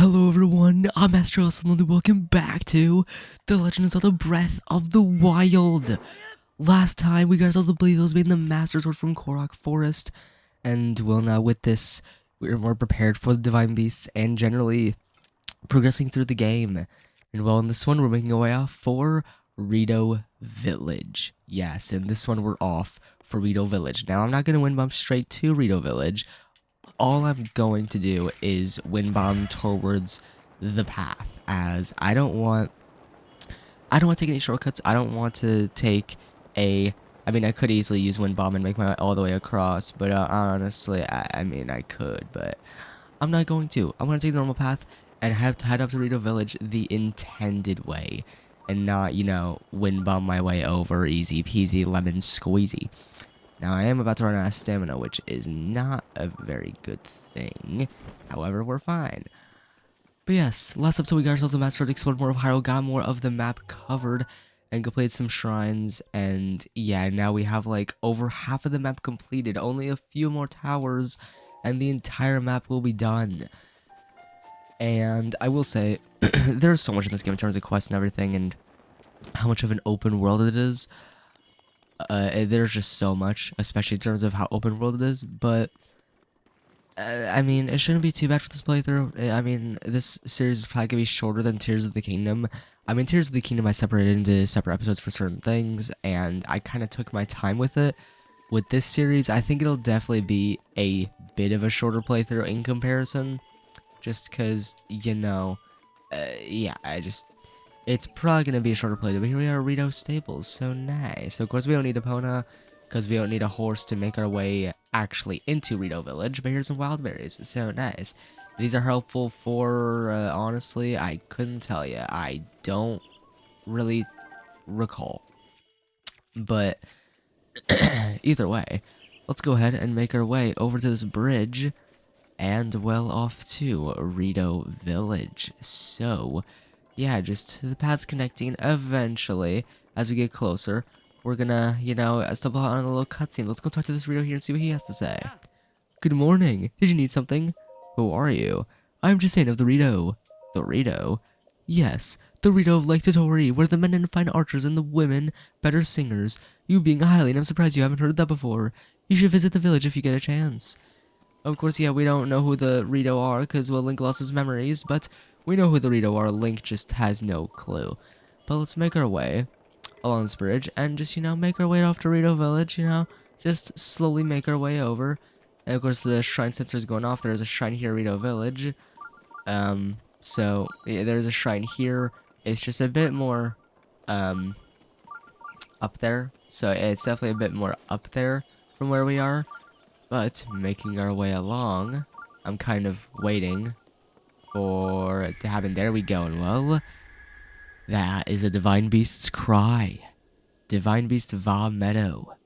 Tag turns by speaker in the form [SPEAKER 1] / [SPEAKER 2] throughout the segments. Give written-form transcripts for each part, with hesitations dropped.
[SPEAKER 1] Hello everyone, I'm Master Awesome and welcome back to The Legend of Zelda Breath of the Wild. Last time we got ourselves the Bleedos made the Master Sword from Korok Forest, and well now with this, we're more prepared for the Divine Beasts and generally progressing through the game. And well in this one we're making our way off for Rito Village. Yes, in this one we're off for Rito Village. Now I'm not going to wind bump straight to Rito Village. All I'm going to do is wind bomb towards the path, as I don't want to take any shortcuts. I don't want to take I mean, I could easily use wind bomb and make my way all the way across, but honestly, I mean, I could, but I'm not going to. I'm going to take the normal path and have to head up to Rito Village the intended way, and not, wind bomb my way over easy peasy lemon squeezy. Now, I am about to run out of stamina, which is not a very good thing. However, we're fine. But yes, last episode we got ourselves a map, started to explore more of Hyrule, got more of the map covered, and completed some shrines. And yeah, now we have like over half of the map completed, only a few more towers, and the entire map will be done. And I will say, there's so much in this game in terms of quests and everything, and how much of an open world it is. There's just so much, especially in terms of how open world it is, but I mean, it shouldn't be too bad for this playthrough. I mean, this series is probably gonna be shorter than Tears of the Kingdom. I mean, Tears of the Kingdom I separated into separate episodes for certain things, and I kind of took my time with it. With this series, I think it'll definitely be a bit of a shorter playthrough in comparison, just because, yeah, it's probably going to be a shorter playthrough, but here we are at Rito Stables, so nice. So, of course, we don't need Epona, because we don't need a horse to make our way actually into Rito Village, but here's some wild berries, so nice. These are helpful for, honestly, I couldn't tell you. I don't really recall. But, either way, let's go ahead and make our way over to this bridge, and well off to Rito Village. So, yeah, just the paths connecting. Eventually, as we get closer, we're gonna, stumble on a little cutscene. Let's go talk to this Rito here and see what he has to say. Good morning. Did you need something? Who are you? I'm Justine of the Rito. The Rito? Yes, the Rito of Lake Totori, where the men and fine archers and the women better singers. You being a Hylian, I'm surprised you haven't heard that before. You should visit the village if you get a chance. Of course, yeah, we don't know who the Rito are, because, well, Link lost his memories, but we know who the Rito are. Link just has no clue. But let's make our way along this bridge, and just, make our way off to Rito Village, just slowly make our way over. And, of course, the shrine sensor is going off. There's a shrine here, Rito Village. So, yeah, there's a shrine here. It's just a bit more, up there. So, it's definitely a bit more up there from where we are. But, making our way along, I'm kind of waiting for it to happen. There we go, and well, that is the Divine Beast's cry. Divine Beast Vah Medoh.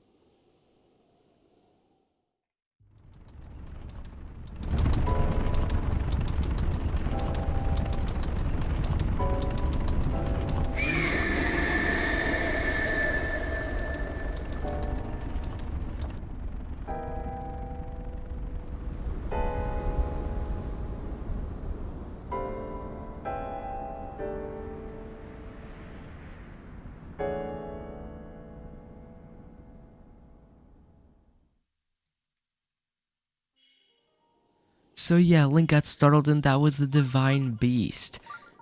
[SPEAKER 1] So yeah, Link got startled, and that was the Divine Beast.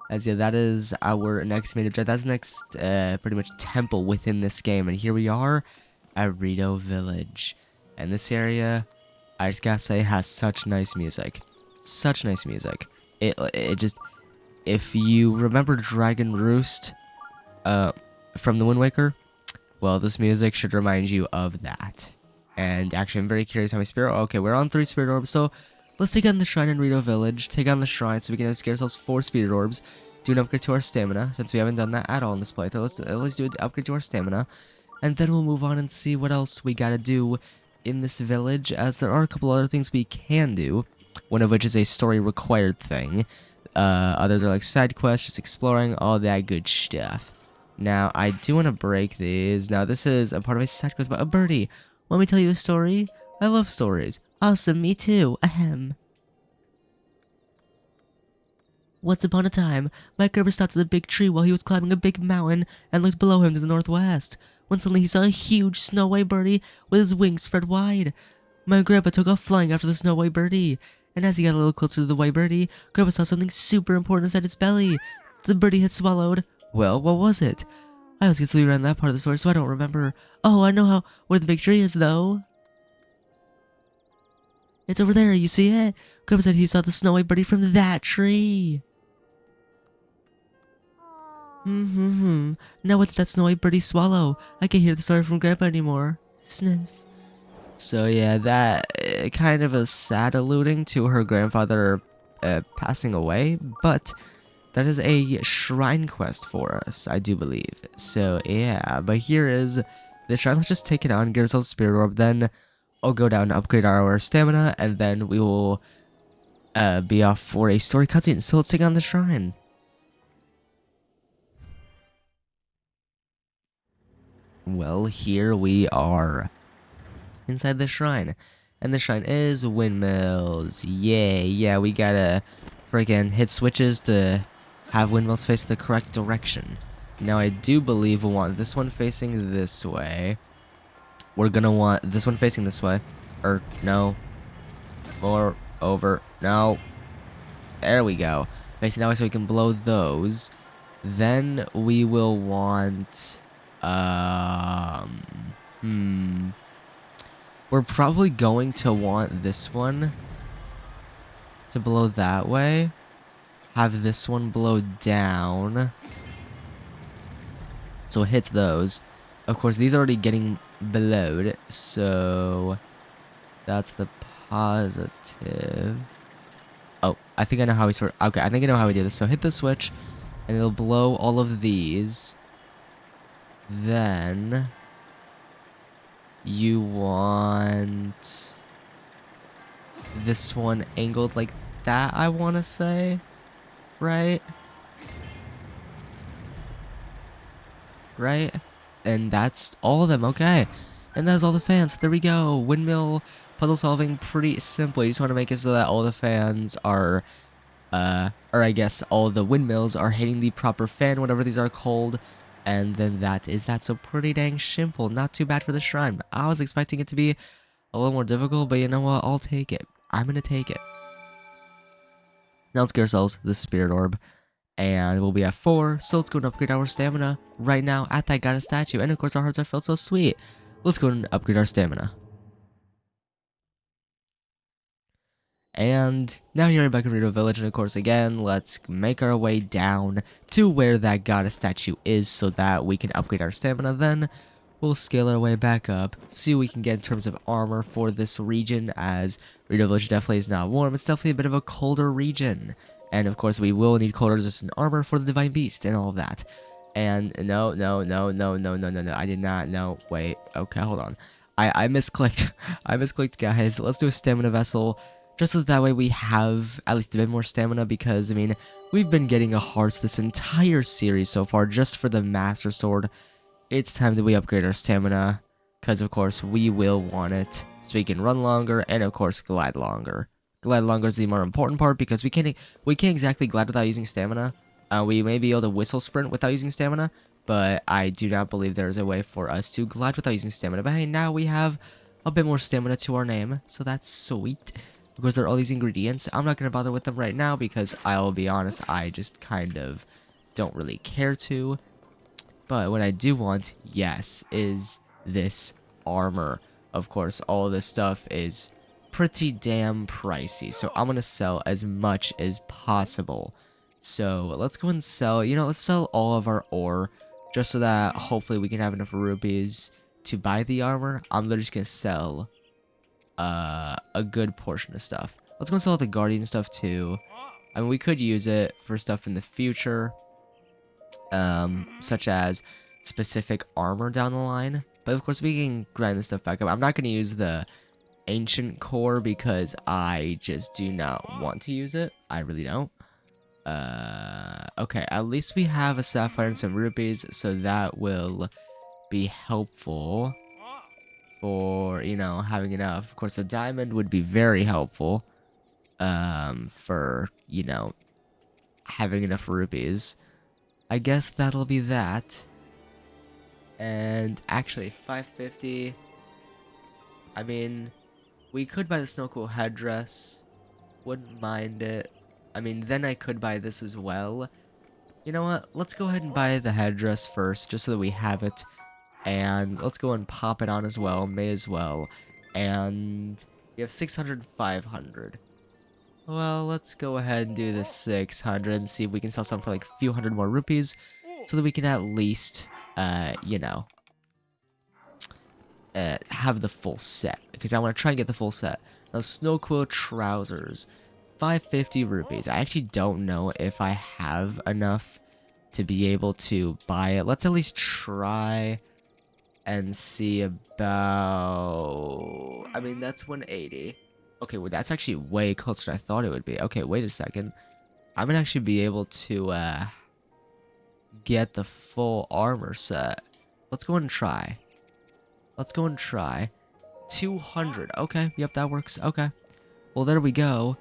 [SPEAKER 1] As yeah, that is our next main objective. That's the next, pretty much temple within this game. And here we are at Rito Village. And this area, I just gotta say, has such nice music. Such nice music. It just, if you remember Dragon Roost, from the Wind Waker, well, this music should remind you of that. And actually, I'm very curious how many spirit. Okay, we're on 3 spirit orbs, so let's take on the shrine in Rito Village. Take on the shrine so we can get ourselves 4 spirit orbs. Do an upgrade to our stamina, since we haven't done that at all in this playthrough. Let's do an upgrade to our stamina, and then we'll move on and see what else we gotta do in this village, as there are a couple other things we can do, one of which is a story required thing. Others are like side quests, just exploring, all that good stuff. Now, I do want to break these. Now, this is a part of a side quest about a birdie. Want me to tell you a story? I love stories. Awesome, me too. Ahem. Once upon a time, my grandpa stopped at a big tree while he was climbing a big mountain and looked below him to the northwest, when suddenly he saw a huge snow white birdie with his wings spread wide. My grandpa took off flying after the snow white birdie, and as he got a little closer to the white birdie, Grandpa saw something super important inside its belly. The birdie had swallowed. Well, what was it? I was completely around that part of the story, so I don't remember. Oh, I know where the big tree is, though. It's over there, you see it? Grandpa said he saw the snow white birdie from that tree. Now what did that snow white birdie swallow? I can't hear the story from Grandpa anymore. Sniff. So yeah, that kind of a sad alluding to her grandfather passing away, but that is a shrine quest for us, I do believe. So yeah, but here is the shrine. Let's just take it on, get ourselves a spirit orb, then I'll go down and upgrade our stamina, and then we will be off for a story cutscene. So let's take on the shrine. Well, here we are inside the shrine, and the shrine is windmills. Yeah, we gotta freaking hit switches to have windmills face the correct direction. Now I do believe we'll want this one facing this way. We're gonna want this one facing this way, or no, more over, no, there we go, facing that way so we can blow those. Then we will want we're probably going to want this one to blow that way. Have this one blow down. So it hits those. Of course, these are already getting blowed. So that's the positive. Oh, I think I know how we sort. Okay, I think I know how we do this. So hit the switch, and it'll blow all of these. Then you want this one angled like that, I want to say, right? And that's all of them. Okay, and that's all the fans. There we go. Windmill puzzle solving, pretty simple. You just want to make it so that all the fans are or I guess all the windmills are hitting the proper fan, whatever these are called. And then that is that. So pretty dang simple. Not too bad for the shrine. I was expecting it to be a little more difficult, but you know what? I'll take it. I'm going to take it. Now let's get ourselves the spirit orb. And we'll be at 4. So let's go and upgrade our stamina right now at that goddess statue. And of course our hearts are felt so sweet. Let's go and upgrade our stamina. And now here we're back in Rito Village, and of course again, let's make our way down to where that goddess statue is so that we can upgrade our stamina. Then we'll scale our way back up, see what we can get in terms of armor for this region, as Rito Village definitely is not warm. It's definitely a bit of a colder region. And of course we will need cold resistant armor for the Divine Beast and all of that. And no, I did not, no, wait, okay, hold on. I misclicked, I misclicked, guys. Let's do a stamina vessel. Just so that way we have at least a bit more stamina, because, I mean, we've been getting a hearts this entire series so far just for the Master Sword. It's time that we upgrade our stamina, because, of course, we will want it so we can run longer and, of course, glide longer. Glide longer is the more important part, because we can't exactly glide without using stamina. We may be able to whistle sprint without using stamina, but I do not believe there is a way for us to glide without using stamina. But hey, now we have a bit more stamina to our name, so that's sweet. Because there are all these ingredients. I'm not going to bother with them right now because I'll be honest, I just kind of don't really care to. But what I do want, yes, is this armor. Of course, all this stuff is pretty damn pricey. So I'm going to sell as much as possible. So let's go and sell, let's sell all of our ore just so that hopefully we can have enough rupees to buy the armor. I'm literally just going to sell a good portion of stuff. Let's go and sell out the guardian stuff too. I mean, we could use it for stuff in the future, such as specific armor down the line. But of course, we can grind this stuff back up. I'm not going to use the ancient core because I just do not want to use it. I really don't. Okay, at least we have a sapphire and some rupees, so that will be helpful for, having enough. Of course, a diamond would be very helpful, for, having enough rupees. I guess that'll be that. And actually, 550. I mean, we could buy the Snow Cool headdress. Wouldn't mind it. I mean, then I could buy this as well. You know what? Let's go ahead and buy the headdress first, just so that we have it. And let's go and pop it on as well. May as well. And we have 600, 500. Well, let's go ahead and do this 600 and see if we can sell some for like a few hundred more rupees. So that we can at least, you know, have the full set. Because I want to try and get the full set. Now, Snow Quill trousers. 550 rupees. I actually don't know if I have enough to be able to buy it. Let's at least try and see about... I mean, that's 180. Okay, well, that's actually way closer than I thought it would be. Okay, wait a second. I'm gonna actually be able to, get the full armor set. Let's go and try. Let's go and try. 200. Okay, yep, that works. Okay. Well, there we go.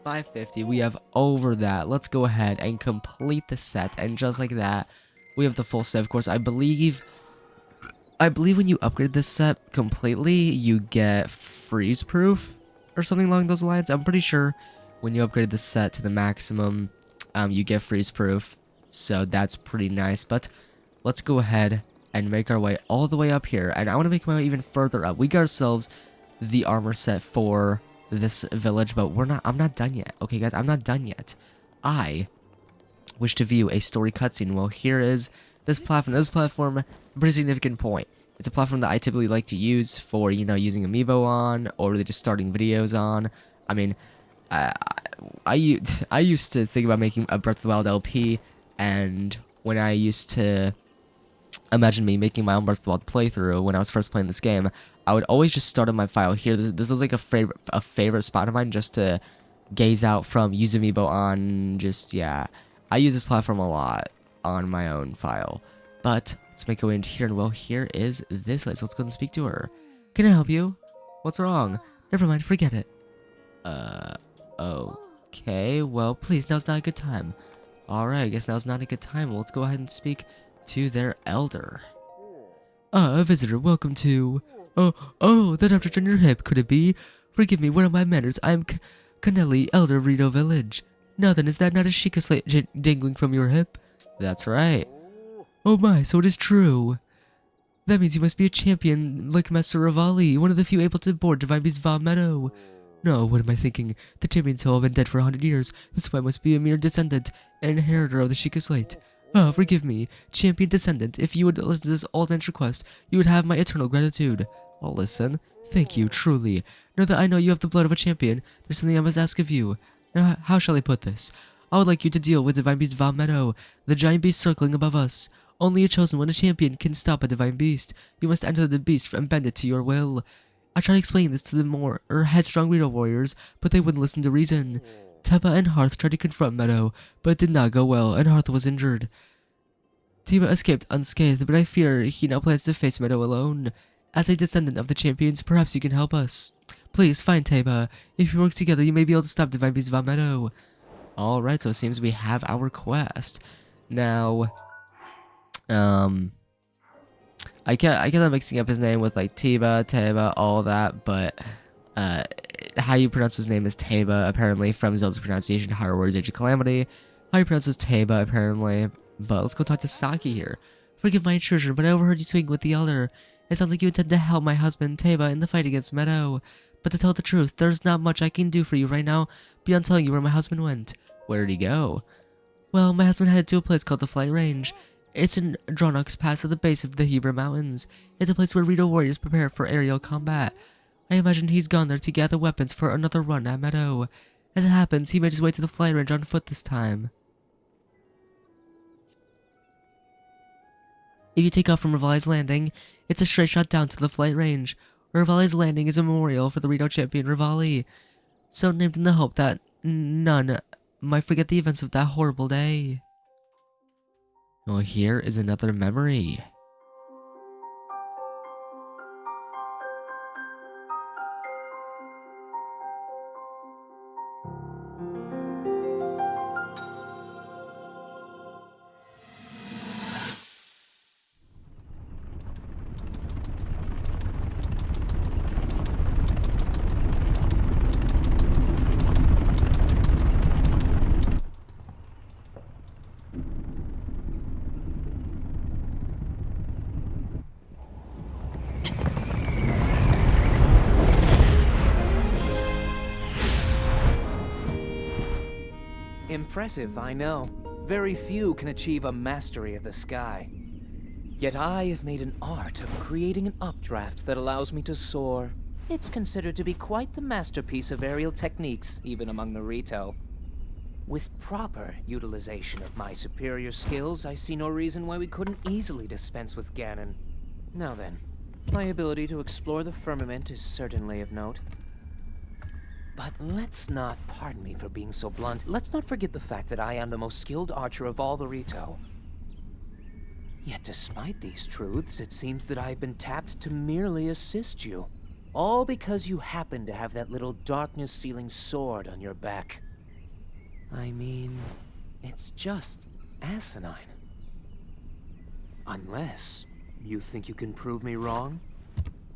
[SPEAKER 1] 550. We have over that. Let's go ahead and complete the set. And just like that, we have the full set. Of course, I believe when you upgrade this set completely, you get freeze proof or something along those lines. I'm pretty sure when you upgrade the set to the maximum, you get freeze proof. So that's pretty nice. But let's go ahead and make our way all the way up here. And I want to make my way even further up. We got ourselves the armor set for this village, but I'm not done yet. Okay, guys, I'm not done yet. I wish to view a story cutscene. Well, here is this platform. This platform, a pretty significant point. It's a platform that I typically like to use for, you know, using Amiibo on, or really just starting videos on. I mean, I used to think about making a Breath of the Wild LP, and when I used to imagine me making my own Breath of the Wild playthrough when I was first playing this game, I would always just start on my file here. This was like a favorite spot of mine, just to gaze out from, use Amiibo on, just, yeah. I use this platform a lot on my own file. But let's make our way into here, and well, here is this lady. So let's go and speak to her. Can I help you? What's wrong? Never mind, forget it. Okay, well, please, now's not a good time. Alright, I guess now's not a good time. Well, let's go ahead and speak to their elder. A visitor, welcome to... Oh, that object on your hip, could it be? Forgive me, what are my manners? I am Canelli, elder of Rito Village. Now then, is that not a Sheikah slate dangling from your hip? That's right. Oh my, so it is true. That means you must be a champion like Master Rivali, one of the few able to board Divine Beast Vah Medoh. No, what am I thinking? The champions have all been dead for 100 years. This boy must be a mere descendant and inheritor of the Sheikah slate. Oh, forgive me, champion descendant. If you would listen to this old man's request, you would have my eternal gratitude. I'll listen. Thank you, truly. Now that I know you have the blood of a champion, there's something I must ask of you. Now, how shall I put this? I would like you to deal with Divine Beast Vah Medoh, the giant beast circling above us. Only a chosen one, a champion, can stop a divine beast. You must enter the beast and bend it to your will. I tried explaining this to the more headstrong Rito Warriors, but they wouldn't listen to reason. Teba and Hearth tried to confront Medoh, but it did not go well, and Hearth was injured. Teba escaped unscathed, but I fear he now plans to face Medoh alone. As a descendant of the champions, perhaps you can help us. Please, find Teba. If you work together, you may be able to stop Divine Beast Vah Medoh. Alright, so it seems we have our quest. Now, I kept on mixing up his name with, like, Teba, all that, but, how you pronounce his name is Teba, apparently, from Zelda's pronunciation, Hyrule Warrior's Age of Calamity. How you pronounce is Teba, apparently. But let's go talk to Saki here. Forgive my intrusion, but I overheard you speaking with the elder. It sounds like you intend to help my husband, Teba, in the fight against Medoh. But to tell the truth, there's not much I can do for you right now, beyond telling you where my husband went. Where'd he go? Well, my husband headed to a place called the Flight Range. It's in Dronok's Pass at the base of the Hebra Mountains. It's a place where Rito Warriors prepare for aerial combat. I imagine he's gone there to gather weapons for another run at Medoh. As it happens, he made his way to the Flight Range on foot this time. If you take off from Rivali's Landing, it's a straight shot down to the Flight Range. Rivali's Landing is a memorial for the Rito champion Rivali, so named in the hope that none might forget the events of that horrible day. Well, here is another memory.
[SPEAKER 2] Impressive, I know. Very few can achieve a mastery of the sky. Yet I have made an art of creating an updraft that allows me to soar. It's considered to be quite the masterpiece of aerial techniques, even among the Rito. With proper utilization of my superior skills, I see no reason why we couldn't easily dispense with Ganon. Now then, my ability to explore the firmament is certainly of note. But let's not, pardon me for being so blunt, let's not forget the fact that I am the most skilled archer of all the Rito. Yet despite these truths, it seems that I've been tapped to merely assist you. All because you happen to have that little darkness-sealing sword on your back. I mean, it's just asinine. Unless you think you can prove me wrong,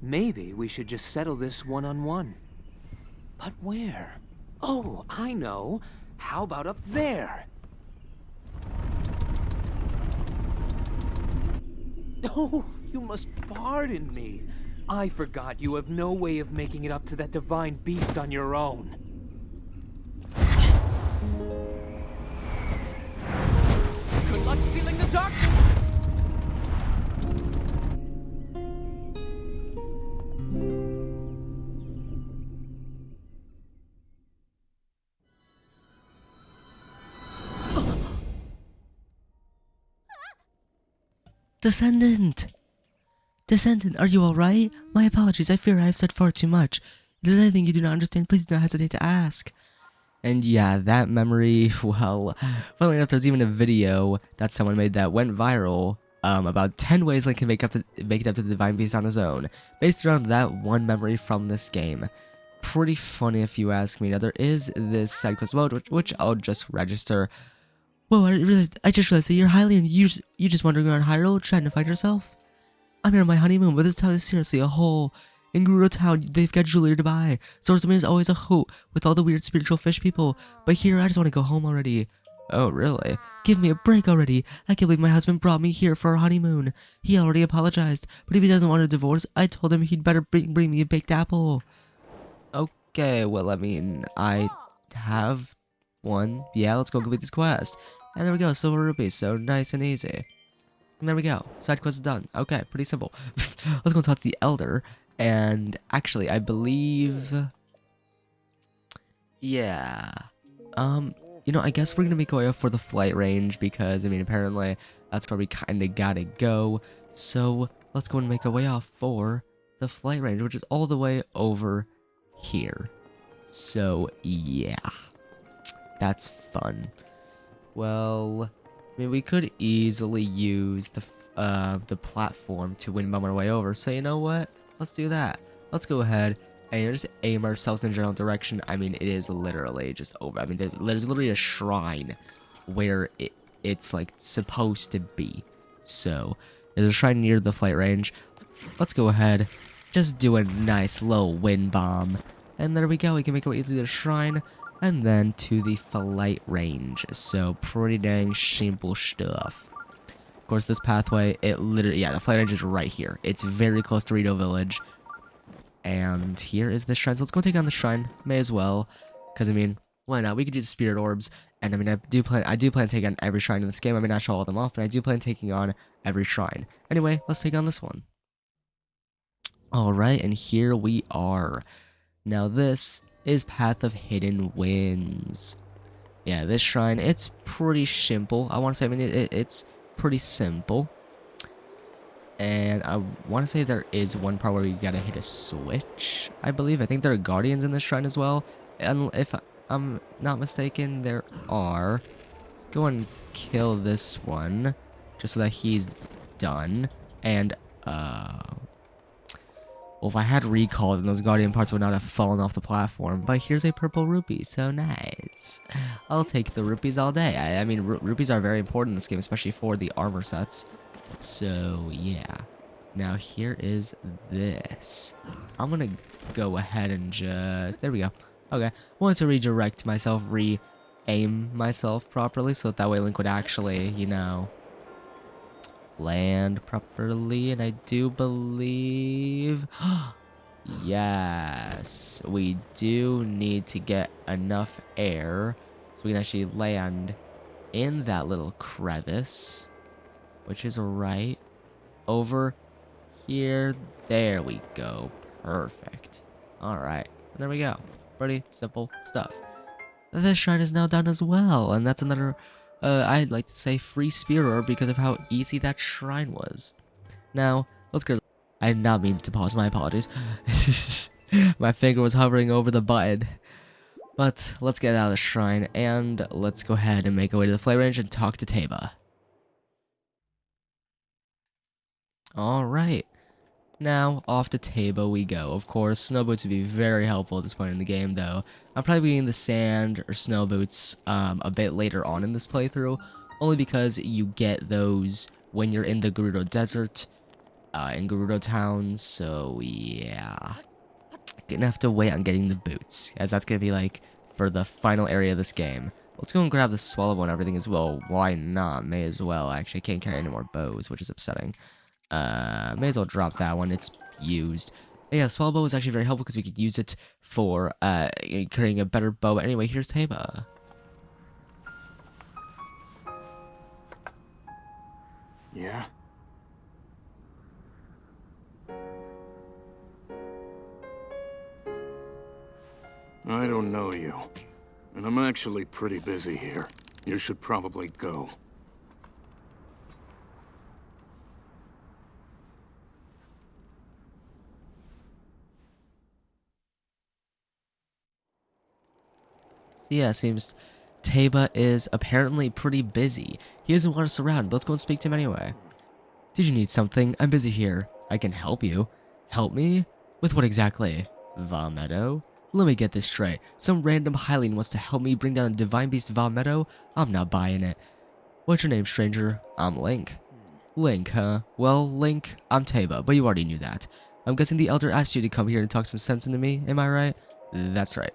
[SPEAKER 2] maybe we should just settle this one-on-one. But where? Oh, I know. How about up there? Oh, you must pardon me. I forgot you have no way of making it up to that divine beast on your own. Good luck sealing the darkness!
[SPEAKER 1] Descendant! Descendant, are you alright? My apologies, I fear I have said far too much. If there's anything you do not understand, please do not hesitate to ask. And yeah, that memory, well, funnily enough, there's even a video that someone made that went viral, about 10 ways Link can make it up to the Divine Beast on his own, based around that one memory from this game. Pretty funny if you ask me. Now, there is this side quest mode, which I'll just register. Whoa, I just realized that you're Hylian. You just wandering around Hyrule trying to find yourself? I'm here on my honeymoon, but this town is seriously a hole. In Gerudo Town, they've got jewelry to buy. Swordsman is always a hoot with all the weird spiritual fish people. But here, I just want to go home already. Oh, really? Give me a break already. I can't believe my husband brought me here for our honeymoon. He already apologized, but if he doesn't want a divorce, I told him he'd better bring me a baked apple. Okay, well, I mean, I have one. Yeah, let's go complete this quest. And there we go, silver rupees, so nice and easy. And there we go, side quest is done. Okay, pretty simple. Let's go talk to the Elder. And actually, I believe... Yeah. You know, I guess we're gonna make our way for the flight range because, I mean, apparently that's where we kinda gotta go. So, let's go and make our way off for the flight range, which is all the way over here. So, yeah. That's fun. Well, I mean, we could easily use the platform to wind bomb our way over. So, you know what? Let's do that. Let's go ahead and just aim ourselves in a general direction. I mean, it is literally just over. I mean, there's literally a shrine where it's like supposed to be. So there's a shrine near the flight range. Let's go ahead, just do a nice little wind bomb, and there we go. We can make our way easily to the shrine and then to the flight range. So pretty dang simple stuff. Of course, this pathway, it literally, yeah, the flight range is right here. It's very close to Rito Village. And here is the shrine. So let's go take on the shrine. May as well. Because, I mean, why not? We could use spirit orbs. And, I mean, I do plan to take on every shrine in this game. I mean, not show all of them off, but I do plan on taking on every shrine. Anyway, let's take on this one. Alright, and here we are. Now, this is Path of Hidden Winds. Yeah, this shrine, it's pretty simple. I want to say, I mean, it's pretty simple. And I want to say there is one part where you gotta hit a switch, I believe. I think there are guardians in this shrine as well. And if I'm not mistaken, there are. Go and kill this one, just so that he's done. And, well, if I had recalled, then those guardian parts would not have fallen off the platform. But here's a purple rupee, so nice. I'll take the rupees all day. I mean, rupees are very important in this game, especially for the armor sets. So, yeah. Now, here is this. I'm gonna go ahead and just... There we go. Okay. I want to redirect myself, re-aim myself properly, so that way Link would actually, you know, land properly. And I do believe... Yes. We do need to get enough air So we can actually land in that little crevice, which is right over here. There we go. Perfect. Alright. There we go. Pretty simple stuff. This shrine is now done as well, and that's another, I'd like to say free spearer because of how easy that shrine was. Now, let's go. I did not mean to pause, my apologies. My finger was hovering over the button. But let's get out of the shrine, and let's go ahead and make our way to the flame range and talk to Teba. Alright. Now, off to Teba we go. Of course, snow boots would be very helpful at this point in the game, though. I'm probably getting the sand or snow boots a bit later on in this playthrough, only because you get those when you're in the Gerudo Desert, in Gerudo Town, so yeah. Gonna have to wait on getting the boots, as that's gonna be like for the final area of this game. Let's go and grab the swallow and everything as well. Why not? May as well. Actually, I can't carry any more bows, which is upsetting. May as well drop that one. It's used. But yeah, swallow bow is actually very helpful because we could use it for creating a better bow. But anyway, here's Teba.
[SPEAKER 3] Yeah? I don't know you. And I'm actually pretty busy here. You should probably go.
[SPEAKER 1] So yeah, seems Teba is apparently pretty busy. He doesn't want us around. Let's go and speak to him anyway. Did you need something? I'm busy here. I can help you. Help me? With what exactly? Vah Medoh? Let me get this straight. Some random Hylian wants to help me bring down Divine Beast Vah Medoh? I'm not buying it. What's your name, stranger? I'm Link. Link, huh? Well, Link, I'm Teba, but you already knew that. I'm guessing the Elder asked you to come here and talk some sense into me, am I right? That's right.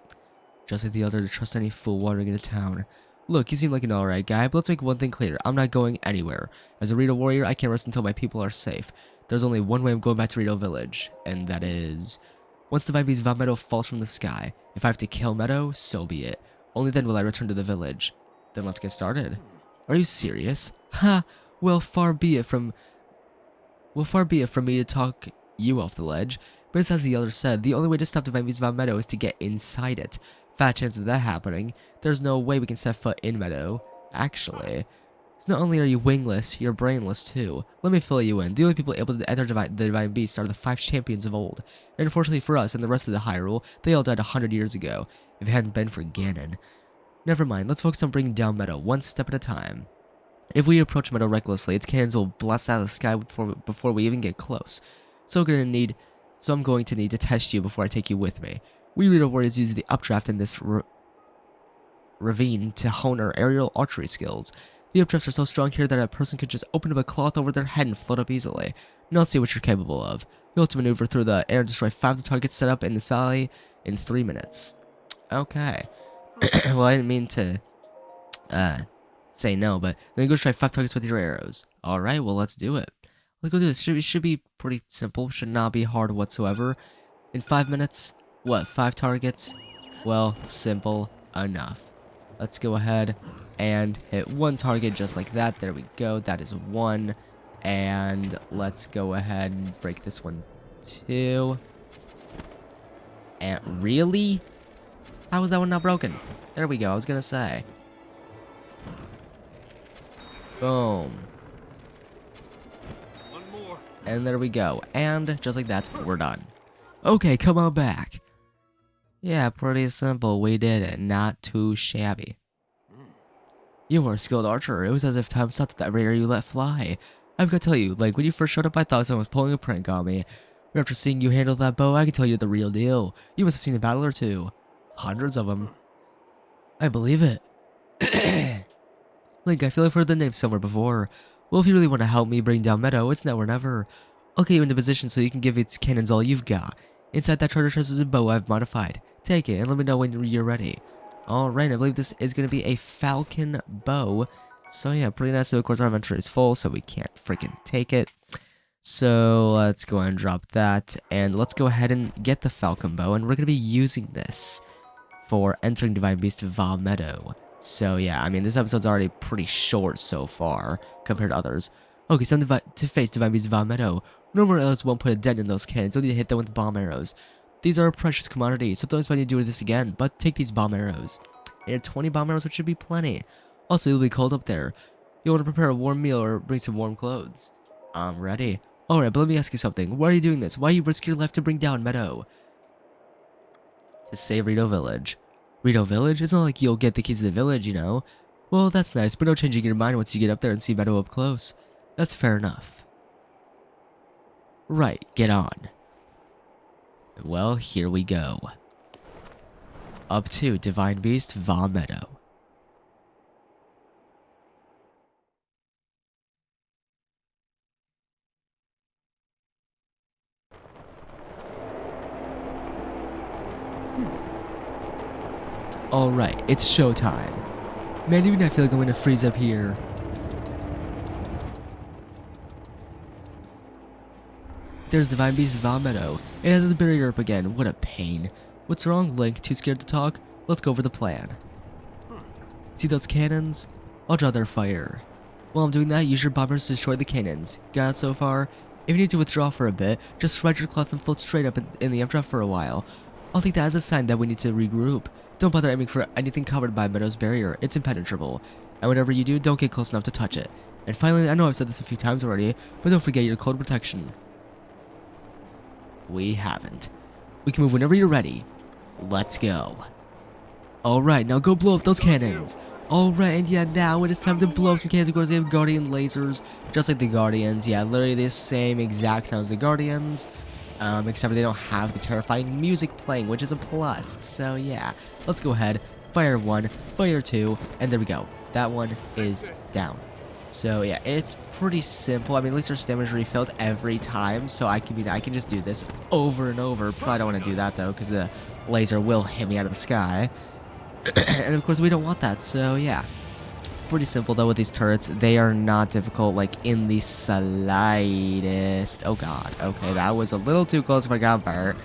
[SPEAKER 1] Just like the Elder to trust any fool wandering into town. Look, you seem like an alright guy, but let's make one thing clear. I'm not going anywhere. As a Rito Warrior, I can't rest until my people are safe. There's only one way I'm going back to Rito Village, and that is... Once Divine Beast Vah Medoh falls from the sky, if I have to kill Medoh, so be it. Only then will I return to the village. Then let's get started. Are you serious? Ha! Well, far be it from me to talk you off the ledge. But it's as the Elder said, the only way to stop Divine Beast Vah Medoh is to get inside it. Fat chance of that happening. There's no way we can set foot in Medoh. Actually, so not only are you wingless, you're brainless too. Let me fill you in. The only people able to enter the Divine Beast are the 5 champions of old. And unfortunately for us and the rest of the Hyrule, they all died 100 years ago, if it hadn't been for Ganon. Never mind, let's focus on bringing down Medoh, one step at a time. If we approach Medoh recklessly, its cannons will blast out of the sky before we even get close. So I'm going to need to test you before I take you with me. We Rito Warriors use the updraft in this ravine to hone our aerial archery skills. The updrafts are so strong here that a person could just open up a cloth over their head and float up easily. Now let's see what you're capable of. You'll have to maneuver through the air and destroy 5 of the targets set up in this valley in 3 minutes. Okay. Well, I didn't mean to say no, but then go try 5 targets with your arrows. Alright, well, let's do it. Let's go do this. Should be pretty simple. Should not be hard whatsoever. In 5 minutes, what, 5 targets? Well, simple enough. Let's go ahead and hit 1 target just like that. There we go. That is 1. And let's go ahead and break this one too. And really? How is that one not broken? There we go. I was gonna say. Boom.
[SPEAKER 3] One more.
[SPEAKER 1] And there we go. And just like that, we're done. Okay, come on back. Yeah, pretty simple. We did it. Not too shabby. You were a skilled archer. It was as if time stopped at that rate you let fly. I've got to tell you, like, when you first showed up, I thought someone was pulling a prank on me. But after seeing you handle that bow, I can tell you're the real deal. You must have seen a battle or two. Hundreds of them. I believe it. Link, I feel I've heard the name somewhere before. Well, if you really want to help me bring down Medoh, it's now or never. I'll get you into position so you can give its cannons all you've got. Inside that treasure chest is a bow I've modified. Take it and let me know when you're ready. Alright, I believe this is going to be a falcon bow. So yeah, pretty nice. So of course our inventory is full, so we can't freaking take it. So let's go ahead and drop that. And let's go ahead and get the falcon bow. And we're going to be using this for entering Divine Beast Vah Medoh. So yeah, I mean, this episode's already pretty short so far compared to others. Okay, it's time to face Divine Beast Vah Medoh. Normal arrows won't put a dent in those cannons, you'll need to hit them with bomb arrows. These are a precious commodity, so don't expect me to do this again, but take these bomb arrows. You have 20 bomb arrows, which should be plenty. Also, you'll be cold up there. You'll want to prepare a warm meal or bring some warm clothes. I'm ready. Alright, but let me ask you something. Why are you doing this? Why you risk your life to bring down Medoh? To save Rito Village. Rito Village? It's not like you'll get the keys to the village, you know? Well, that's nice, but no changing your mind once you get up there and see Medoh up close. That's fair enough. Right, get on. Well, here we go. Up to Divine Beast Vah Medoh. Alright, it's showtime. Man, even I feel like I'm gonna freeze up here. There's Divine Beast Vah Medoh. It has its barrier up again. What a pain. What's wrong, Link? Too scared to talk? Let's go over the plan. See those cannons? I'll draw their fire. While I'm doing that, use your bombers to destroy the cannons. Got it so far? If you need to withdraw for a bit, just spread your cloth and float straight up in the updraft for a while. I'll take that as a sign that we need to regroup. Don't bother aiming for anything covered by Medoh's barrier. It's impenetrable. And whatever you do, don't get close enough to touch it. And finally, I know I've said this a few times already, but don't forget your cold protection. We haven't. We can move whenever you're ready. Let's go. Alright, now go blow up those cannons. Alright, and yeah, now it is time to blow up some cannons. Of course, they have Guardian lasers, just like the Guardians. Yeah, literally the same exact sound as the Guardians. Except for they don't have the terrifying music playing, which is a plus. So yeah, let's go ahead, fire one, fire two, and there we go. That one is down. So yeah, it's pretty simple. I mean, at least our stamina is refilled every time, so I can just do this over and over. Probably don't want to do that though, because the laser will hit me out of the sky. And of course, we don't want that. So yeah. Pretty simple though with these turrets. They are not difficult like in the slightest. Oh god. Okay, that was a little too close for gunfire.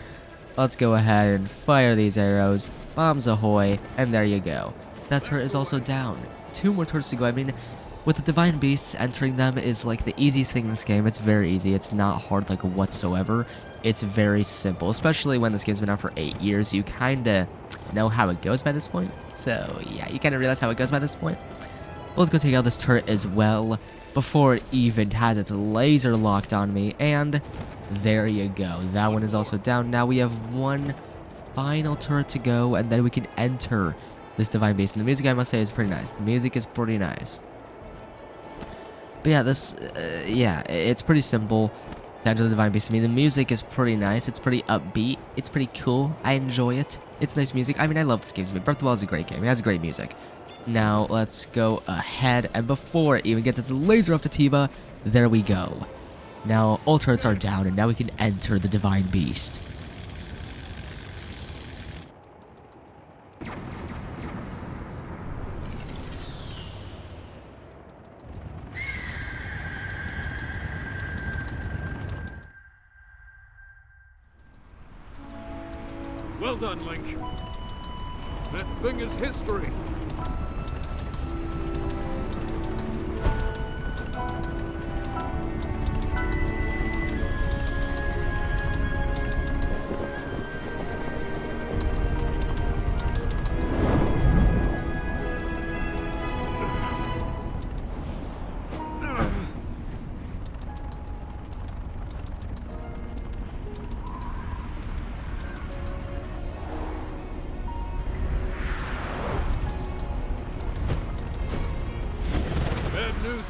[SPEAKER 1] Let's go ahead and fire these arrows. Bombs ahoy. And there you go. That turret is also down. 2 more turrets to go. I mean, with the Divine Beasts, entering them is like the easiest thing in this game. It's very easy. It's not hard like whatsoever. It's very simple. Especially when this game's been out for 8 years. You kinda know how it goes by this point. So yeah, you kinda realize how it goes by this point. Let's go take out this turret as well before it even has its laser locked on me. And there you go. That one is also down. Now we have one final turret to go, and then we can enter this Divine Beast. And the music, I must say, is pretty nice. The music is pretty nice. But yeah, yeah, it's pretty simple to enter the Divine Beast. I mean, the music is pretty nice. It's pretty upbeat. It's pretty cool. I enjoy it. It's nice music. I mean, I love this game. Breath of the Wild is a great game. It has great music. Now, let's go ahead, and before it even gets its laser off to Teba, there we go. Now, all turrets are down, and now we can enter the Divine Beast.
[SPEAKER 3] Well done, Link. That thing is history.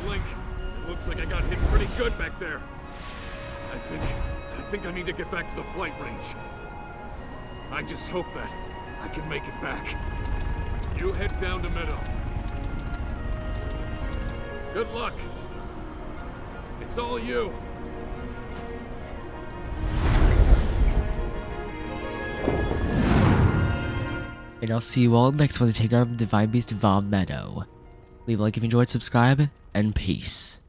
[SPEAKER 3] Link. It looks like I got hit pretty good back there. I think I need to get back to the flight range. I just hope that I can make it back. You head down to Medoh. Good luck. It's all you.
[SPEAKER 1] And I'll see you all next time to take on Divine Beast Vah Medoh. Leave a like if you enjoyed, subscribe, and peace.